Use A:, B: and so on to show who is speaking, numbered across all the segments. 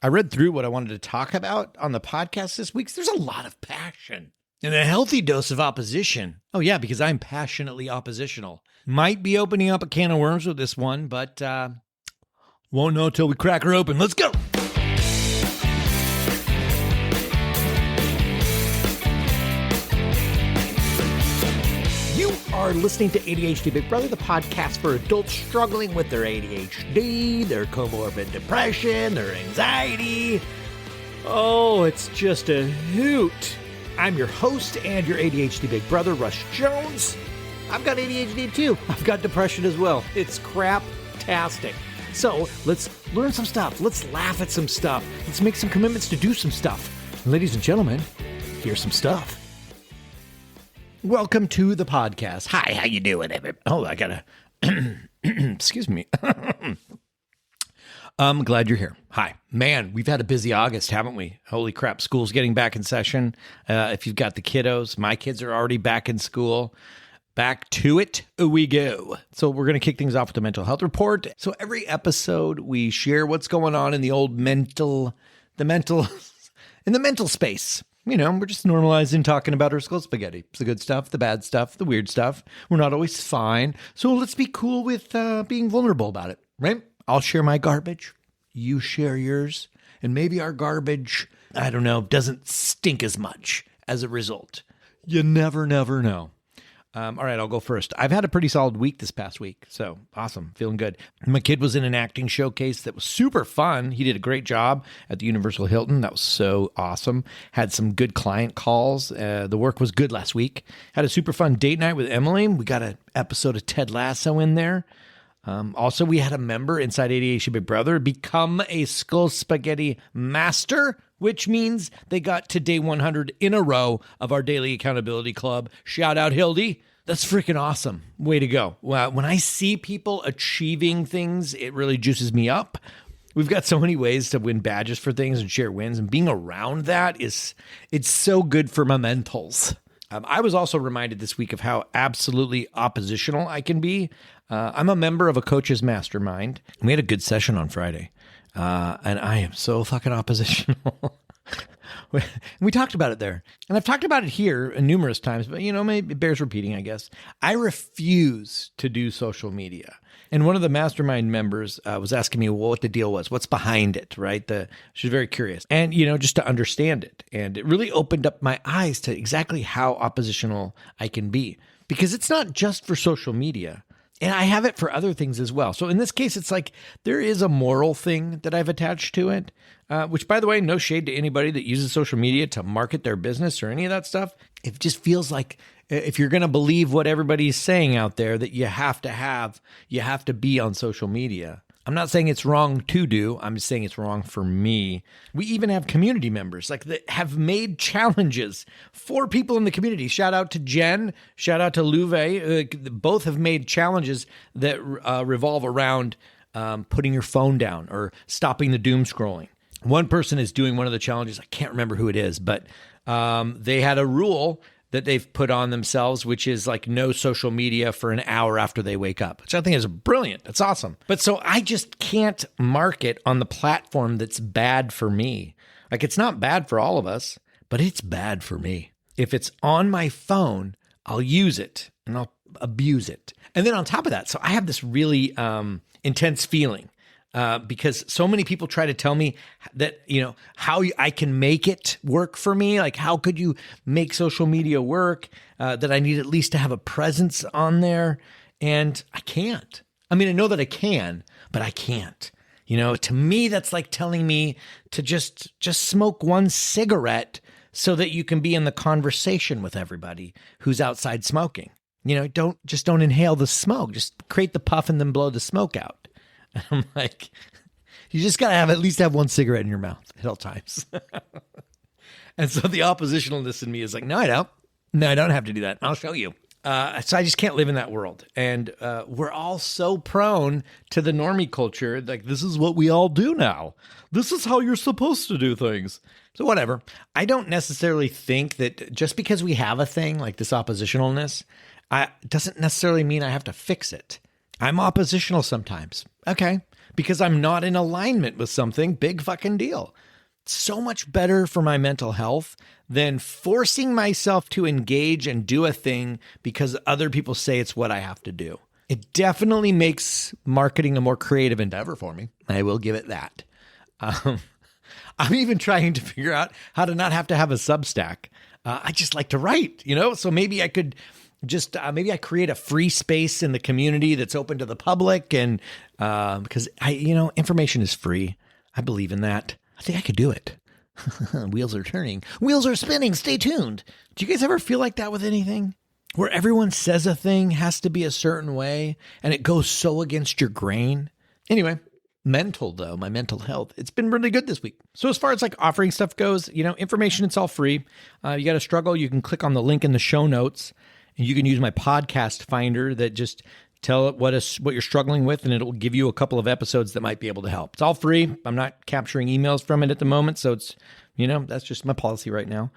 A: I read through what I wanted to talk about on the podcast this week. There's a lot of passion and a healthy dose of opposition. Oh, yeah, because I'm passionately oppositional. Might be opening up a can of worms with this one, but won't know till we crack her open. Let's go. You are listening to ADHD Big Brother, the podcast for adults struggling with their ADHD, their comorbid depression, their anxiety. Oh, it's just a hoot. I'm your host and your ADHD Big Brother, Russ Jones. I've got ADHD too. I've got depression as well. It's crap-tastic. So let's learn some stuff. Let's laugh at some stuff. Let's make some commitments to do some stuff. Ladies and gentlemen, here's some stuff. Welcome to the podcast. Hi, how you doing, everybody? Oh, I gotta, excuse me. I'm glad you're here. Hi. Man, we've had a busy August, haven't we? Holy crap, school's getting back in session. If you've got the kiddos, my kids are already back in school. Back to it we go. So we're going to kick things off with the mental health report. So every episode, we share what's going on in the mental space. You know, we're just normalizing talking about our skull spaghetti. It's the good stuff, the bad stuff, the weird stuff. We're not always fine. So let's be cool with being vulnerable about it, right? I'll share my garbage. You share yours. And maybe our garbage, I don't know, doesn't stink as much as a result. You never know. All right, I'll go first. I've had a pretty solid week this past week, so awesome, feeling good. My kid was in an acting showcase that was super fun. He did a great job at the Universal Hilton. That was so awesome. Had some good client calls. The work was good last week. Had a super fun date night with Emily. We got an episode of Ted Lasso in there. Also, we had a member inside ADHD Big Brother become a skull spaghetti master, which means they got to day 100 in a row of our daily accountability club. Shout out, Hildy. That's freaking awesome. Way to go. Wow. When I see people achieving things, it really juices me up. We've got so many ways to win badges for things and share wins, and being around that it's so good for my mentals. I was also reminded this week of how absolutely oppositional I can be. I'm a member of a coach's mastermind. We had a good session on Friday, and I am so fucking oppositional. We talked about it there, and I've talked about it here numerous times, but maybe it bears repeating, I guess. I refuse to do social media. And one of the mastermind members was asking me what the deal was, what's behind it, right? She was very curious, and just to understand it. And it really opened up my eyes to exactly how oppositional I can be, because it's not just for social media. And I have it for other things as well. So in this case, it's like there is a moral thing that I've attached to it, which, by the way, no shade to anybody that uses social media to market their business or any of that stuff. It just feels like if you're going to believe what everybody's saying out there, that you have to be on social media. I'm not saying it's wrong to do. I'm just saying it's wrong for me. We even have community members that have made challenges for people in the community. Shout out to Jen. Shout out to Louve. Both have made challenges that revolve around putting your phone down or stopping the doom scrolling. One person is doing one of the challenges. I can't remember who it is, but they had a rule that they've put on themselves, which is like no social media for an hour after they wake up, which I think is brilliant. That's awesome. But so I just can't market on the platform that's bad for me. Like, it's not bad for all of us, but it's bad for me. If it's on my phone, I'll use it and I'll abuse it. And then on top of that, so I have this really intense feeling because so many people try to tell me that, how I can make it work for me. Like, how could you make social media work? That I need at least to have a presence on there. And I can't. I mean, I know that I can, but I can't. To me, that's like telling me to just smoke one cigarette so that you can be in the conversation with everybody who's outside smoking. Don't inhale the smoke. Just create the puff and then blow the smoke out. And I'm like, you just got to at least have one cigarette in your mouth at all times. And so the oppositionalness in me is like, no, I don't. No, I don't have to do that. I'll show you. So I just can't live in that world. And we're all so prone to the normie culture. Like, this is what we all do now. This is how you're supposed to do things. So whatever. I don't necessarily think that just because we have a thing like this oppositionalness, doesn't necessarily mean I have to fix it. I'm oppositional sometimes. Okay. because I'm not in alignment with something. Big fucking deal. So much better for my mental health than forcing myself to engage and do a thing because other people say it's what I have to do. It definitely makes marketing a more creative endeavor for me. I will give it that. I'm even trying to figure out how to not have to have a Substack. I just like to write, so maybe I could just, maybe I create a free space in the community that's open to the public. And because information is free. I believe in that. I think I could do it. Wheels are turning. Wheels are spinning. Stay tuned. Do you guys ever feel like that with anything? Where everyone says a thing has to be a certain way and it goes so against your grain? Anyway, my mental health, it's been really good this week. So as far as like offering stuff goes, information, it's all free. You got to struggle. You can click on the link in the show notes and you can use my podcast finder that just tell it what you're struggling with, and it'll give you a couple of episodes that might be able to help. It's all free. I'm not capturing emails from it at the moment, so it's, that's just my policy right now.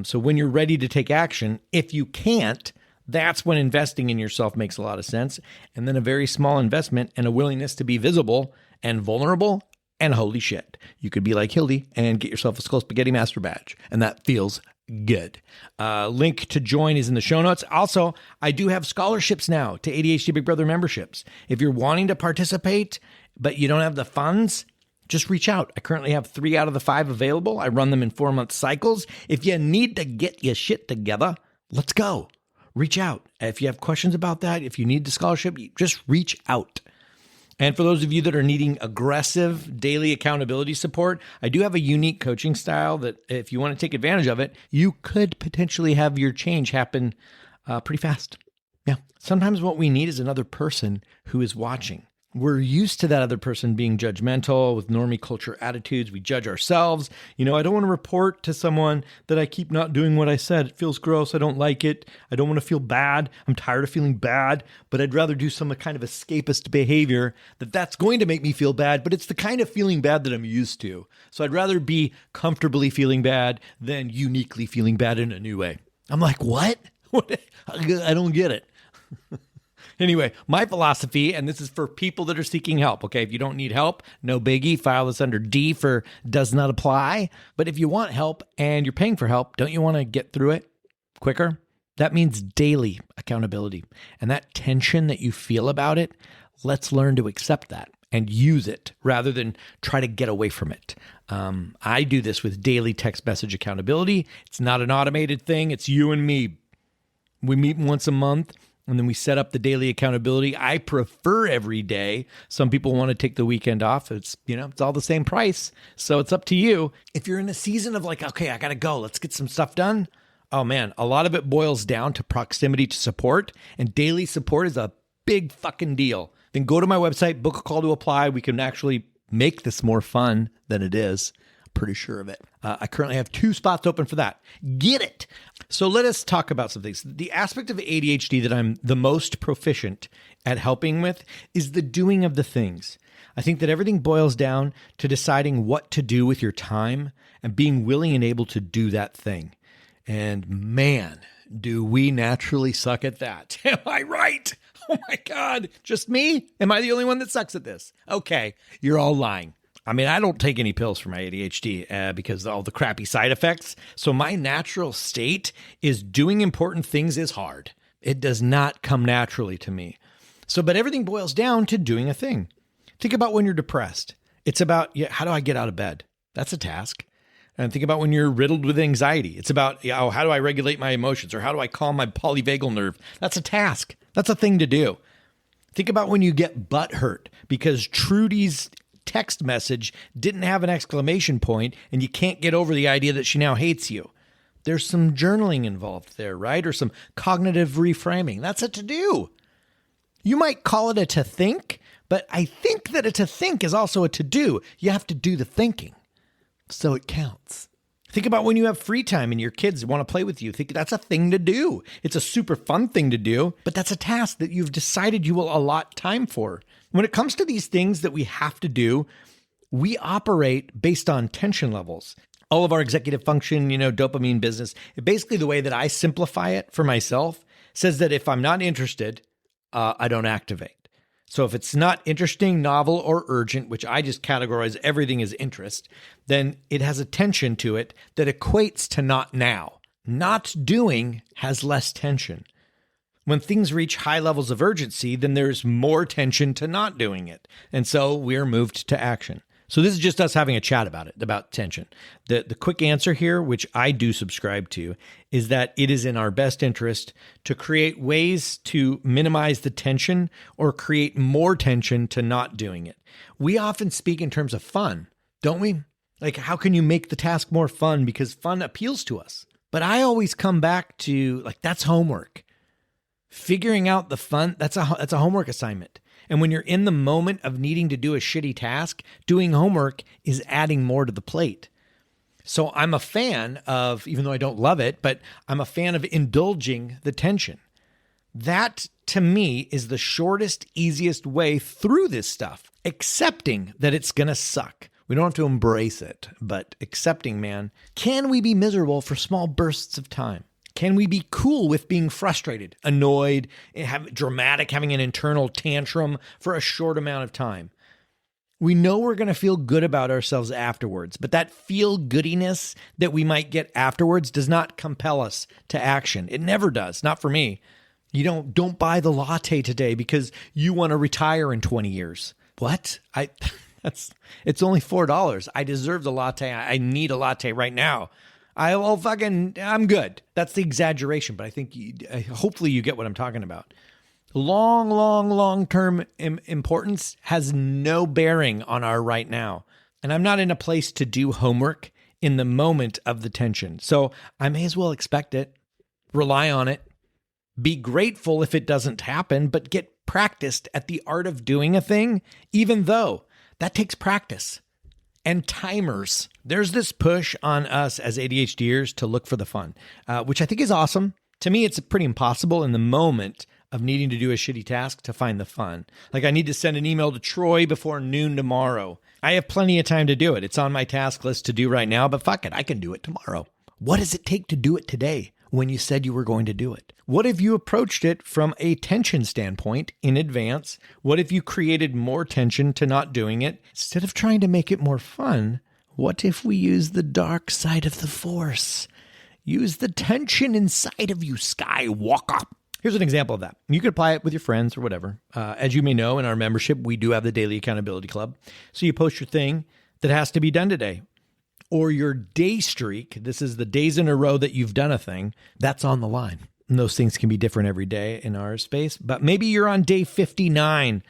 A: So when you're ready to take action, if you can't, that's when investing in yourself makes a lot of sense. And then a very small investment and a willingness to be visible and vulnerable, and holy shit, you could be like Hildy and get yourself a Skull Spaghetti Master Badge, and that feels good. Link to join is in the show notes. Also, I do have scholarships now to ADHD Big Brother memberships. If you're wanting to participate, but you don't have the funds, just reach out. I currently have 3 out of the 5 available. I run them in 4-month cycles. If you need to get your shit together, let's go. Reach out. If you have questions about that, if you need the scholarship, just reach out. And for those of you that are needing aggressive daily accountability support, I do have a unique coaching style that if you want to take advantage of it, you could potentially have your change happen pretty fast. Yeah. Sometimes what we need is another person who is watching. We're used to that other person being judgmental with normie culture attitudes. We judge ourselves. I don't want to report to someone that I keep not doing what I said. It feels gross. I don't like it. I don't want to feel bad. I'm tired of feeling bad, but I'd rather do some kind of escapist behavior that's going to make me feel bad, but it's the kind of feeling bad that I'm used to. So I'd rather be comfortably feeling bad than uniquely feeling bad in a new way. I'm like, what? I don't get it. Anyway, my philosophy, and this is for people that are seeking help, okay? If you don't need help, no biggie. File this under D for does not apply. But if you want help and you're paying for help, don't you want to get through it quicker? That means daily accountability. And that tension that you feel about it, let's learn to accept that and use it rather than try to get away from it. I do this with daily text message accountability. It's not an automated thing. It's you and me. We meet once a month. And then we set up the daily accountability. I prefer every day. Some people want to take the weekend off. It's all the same price. So it's up to you. If you're in a season of like, okay, I got to go, let's get some stuff done. Oh man, a lot of it boils down to proximity to support, and daily support is a big fucking deal. Then go to my website, book a call to apply. We can actually make this more fun than it is. Pretty sure of it. I currently have 2 spots open for that. Get it. So let us talk about some things. The aspect of ADHD that I'm the most proficient at helping with is the doing of the things. I think that everything boils down to deciding what to do with your time and being willing and able to do that thing. And man, do we naturally suck at that. Am I right? Oh my God. Just me? Am I the only one that sucks at this? Okay, you're all lying. I mean, I don't take any pills for my ADHD because of all the crappy side effects. So my natural state is doing important things is hard. It does not come naturally to me. But everything boils down to doing a thing. Think about when you're depressed. It's about, how do I get out of bed? That's a task. And think about when you're riddled with anxiety. It's about, how do I regulate my emotions? Or how do I calm my polyvagal nerve? That's a task. That's a thing to do. Think about when you get butt hurt because Trudy's text message didn't have an exclamation point and you can't get over the idea that she now hates you. There's some journaling involved there, right? Or some cognitive reframing. That's a to-do. You might call it a to-think, but I think that a to-think is also a to-do. You have to do the thinking, so it counts. Think about when you have free time and your kids want to play with you. Think that's a thing to do. It's a super fun thing to do, but that's a task that you've decided you will allot time for. When it comes to these things that we have to do, we operate based on tension levels. All of our executive function, dopamine business, basically the way that I simplify it for myself says that if I'm not interested, I don't activate. So if it's not interesting, novel, or urgent, which I just categorize everything as interest, then it has a tension to it that equates to not now. Not doing has less tension. When things reach high levels of urgency, then there's more tension to not doing it. And so we're moved to action. So this is just us having a chat about it, about tension. The quick answer here, which I do subscribe to, is that it is in our best interest to create ways to minimize the tension or create more tension to not doing it. We often speak in terms of fun, don't we? Like, how can you make the task more fun? Because fun appeals to us. But I always come back to, like, that's homework. Figuring out the fun, that's a homework assignment. And when you're in the moment of needing to do a shitty task, doing homework is adding more to the plate. So I'm a fan of, even though I don't love it, but I'm a fan of indulging the tension. That, to me, is the shortest, easiest way through this stuff. Accepting that it's going to suck. We don't have to embrace it, but accepting, man, can we be miserable for small bursts of time? Can we be cool with being frustrated, annoyed, dramatic, having an internal tantrum for a short amount of time? We know we're going to feel good about ourselves afterwards, but that feel-goodiness that we might get afterwards does not compel us to action. It never does, not for me. You don't buy the latte today because you want to retire in 20 years. What? It's only $4. I deserve the latte. I need a latte right now. I'm good. That's the exaggeration, but I think hopefully you get what I'm talking about. Long-term importance has no bearing on our right now. And I'm not in a place to do homework in the moment of the tension. So I may as well expect it, rely on it, be grateful if it doesn't happen, but get practiced at the art of doing a thing, even though that takes practice. And timers. There's this push on us as ADHDers to look for the fun, which I think is awesome. To me, it's pretty impossible in the moment of needing to do a shitty task to find the fun. Like, I need to send an email to Troy before noon tomorrow. I have plenty of time to do it. It's on my task list to do right now, but fuck it, I can do it tomorrow. What does it take to do it today when you said you were going to do it? What if you approached it from a tension standpoint in advance? What if you created more tension to not doing it? Instead of trying to make it more fun, what if we use the dark side of the Force? Use the tension inside of you, Skywalker. Here's an example of that. You could apply it with your friends or whatever. As you may know, in our membership, we do have the Daily Accountability Club. So you post your thing that has to be done today. Or your day streak, this is the days in a row that you've done a thing, that's on the line. And those things can be different every day in our space. But maybe you're on day 59.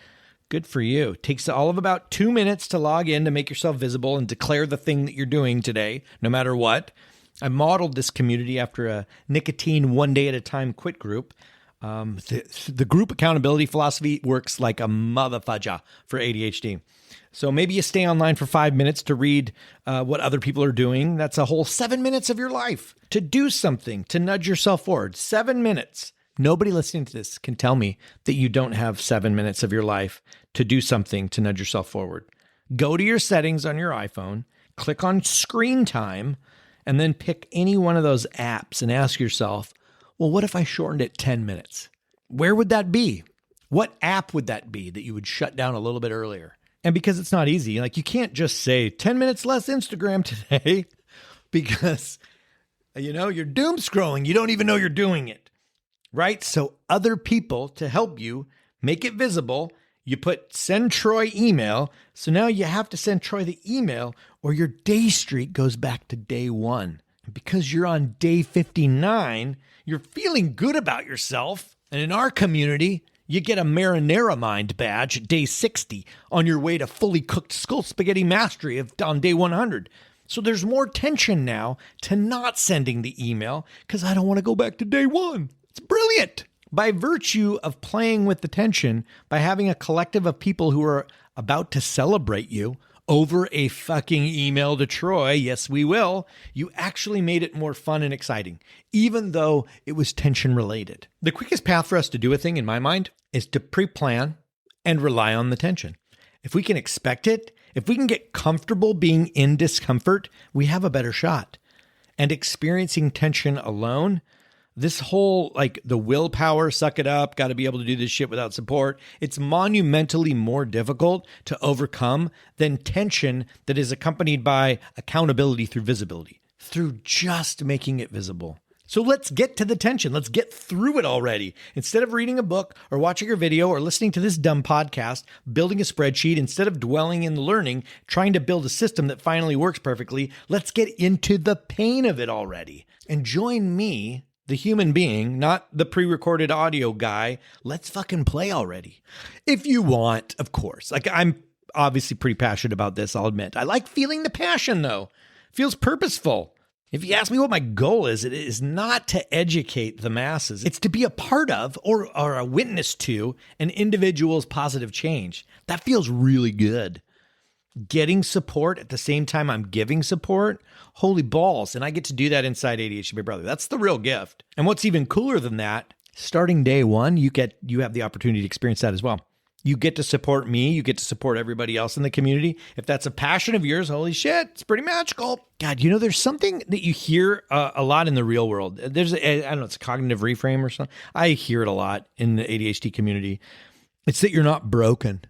A: Good for you. It takes all of about 2 minutes to log in to make yourself visible and declare the thing that you're doing today, no matter what. I modeled this community after a nicotine one day at a time quit group. The group accountability philosophy works like a motherfudger for ADHD. So maybe you stay online for 5 minutes to read what other people are doing. That's a whole 7 minutes of your life to do something, to nudge yourself forward. 7 minutes. Nobody listening to this can tell me that you don't have 7 minutes of your life to do something to nudge yourself forward. Go to your settings on your iPhone, click on screen time, and then pick any one of those apps and ask yourself, well, what if I shortened it 10 minutes? Where would that be? What app would that be that you would shut down a little bit earlier? And because it's not easy, like, you can't just say 10 minutes less Instagram today because, you're doom scrolling. You don't even know you're doing it, right? So other people, to help you make it visible, you put send Troy email. So now you have to send Troy the email or your day streak goes back to day 1. And because you're on day 59, you're feeling good about yourself. And in our community, you get a marinara mind badge at day 60 on your way to fully cooked skull spaghetti mastery on day 100. So there's more tension now to not sending the email because I don't want to go back to day 1. It's brilliant. By virtue of playing with the tension, by having a collective of people who are about to celebrate you over a fucking email to Troy, yes, we will, you actually made it more fun and exciting, even though it was tension related. The quickest path for us to do a thing, in my mind, is to pre-plan and rely on the tension. If we can expect it, if we can get comfortable being in discomfort, we have a better shot. And experiencing tension alone, This whole, like, the willpower, suck it up, got to be able to do this shit without support, it's monumentally more difficult to overcome than tension that is accompanied by accountability through visibility, through just making it visible. So let's get to the tension. Let's get through it already. Instead of reading a book or watching a video or listening to this dumb podcast, building a spreadsheet, instead of dwelling in the learning, trying to build a system that finally works perfectly, let's get into the pain of it already. And join me, the human being, not the pre-recorded audio guy. Let's fucking play already. If you want, of course. Like, I'm obviously pretty passionate about this, I'll admit. I like feeling the passion, though. It feels purposeful. If you ask me what my goal is, it is not to educate the masses. It's to be a part of or a witness to an individual's positive change. That feels really good. Getting support at the same time I'm giving support, holy balls. And I get to do that inside ADHD Big Brother. That's the real gift. And what's even cooler than that, starting day one, you have the opportunity to experience that as well. You get to support me. You get to support everybody else in the community. If that's a passion of yours, holy shit, it's pretty magical. God, there's something that you hear a lot in the real world. I don't know, it's a cognitive reframe or something. I hear it a lot in the ADHD community. It's that you're not broken.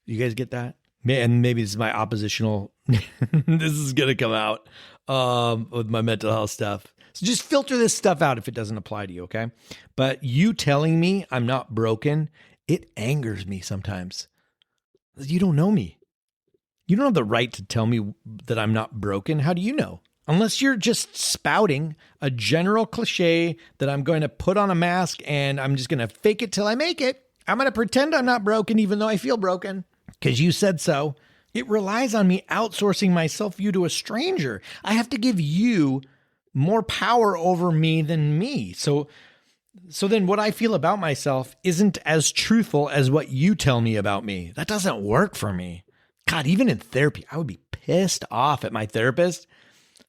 A: You guys get that? And maybe this is my oppositional, this is going to come out with my mental health stuff. So just filter this stuff out if it doesn't apply to you, okay? But you telling me I'm not broken, it angers me sometimes. You don't know me. You don't have the right to tell me that I'm not broken. How do you know? Unless you're just spouting a general cliche that I'm going to put on a mask and I'm just going to fake it till I make it. I'm going to pretend I'm not broken even though I feel broken because you said so. It relies on me outsourcing my self-view to a stranger. I have to give you more power over me than me. So then what I feel about myself isn't as truthful as what you tell me about me. That doesn't work for me. God, even in therapy, I would be pissed off at my therapist.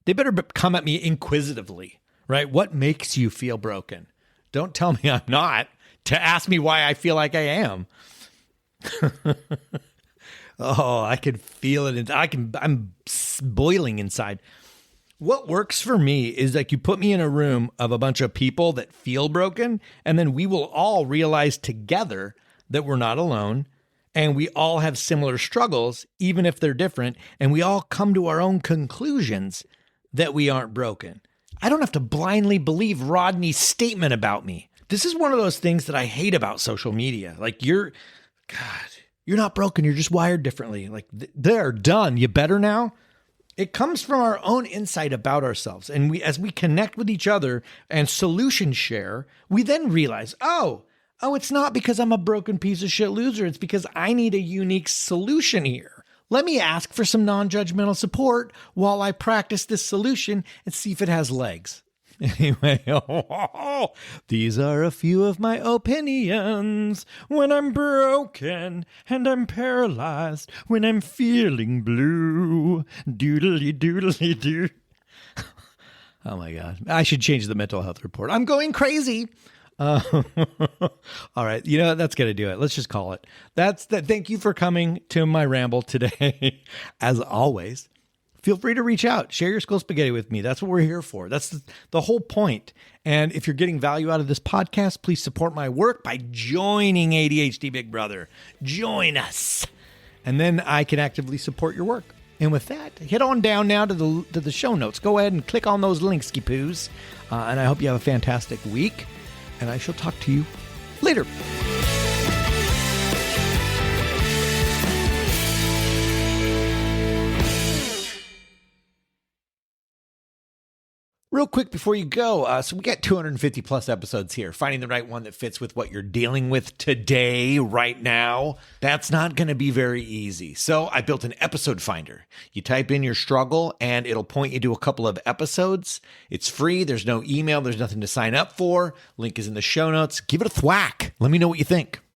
A: They better come at me inquisitively, right? What makes you feel broken? Don't tell me I'm not to ask me why I feel like I am. Oh, I can feel it. I'm boiling inside. What works for me is like you put me in a room of a bunch of people that feel broken, and then we will all realize together that we're not alone, and we all have similar struggles, even if they're different, and we all come to our own conclusions that we aren't broken. I don't have to blindly believe Rodney's statement about me. This is one of those things that I hate about social media. Like you're not broken. You're just wired differently. Like they're done. You better now. It comes from our own insight about ourselves. And as we connect with each other and solution share, we then realize, oh, it's not because I'm a broken piece of shit loser. It's because I need a unique solution here. Let me ask for some non-judgmental support while I practice this solution and see if it has legs. Anyway, these are a few of my opinions when I'm broken and I'm paralyzed when I'm feeling blue. Doodly doodly doo. Oh my God. I should change the mental health report. I'm going crazy. All right. That's going to do it. Let's just call it. That's that. Thank you for coming to my ramble today. As always, feel free to reach out, share your school spaghetti with me. That's what we're here for. That's the whole point. And if you're getting value out of this podcast, please support my work by joining ADHD Big Brother. Join us. And then I can actively support your work. And with that, head on down now to the show notes. Go ahead and click on those links, ski-poos. And I hope you have a fantastic week. And I shall talk to you later. Real quick before you go, so we got 250 plus episodes here. Finding the right one that fits with what you're dealing with today, right now, that's not going to be very easy. So I built an episode finder. You type in your struggle and it'll point you to a couple of episodes. It's free. There's no email. There's nothing to sign up for. Link is in the show notes. Give it a thwack. Let me know what you think.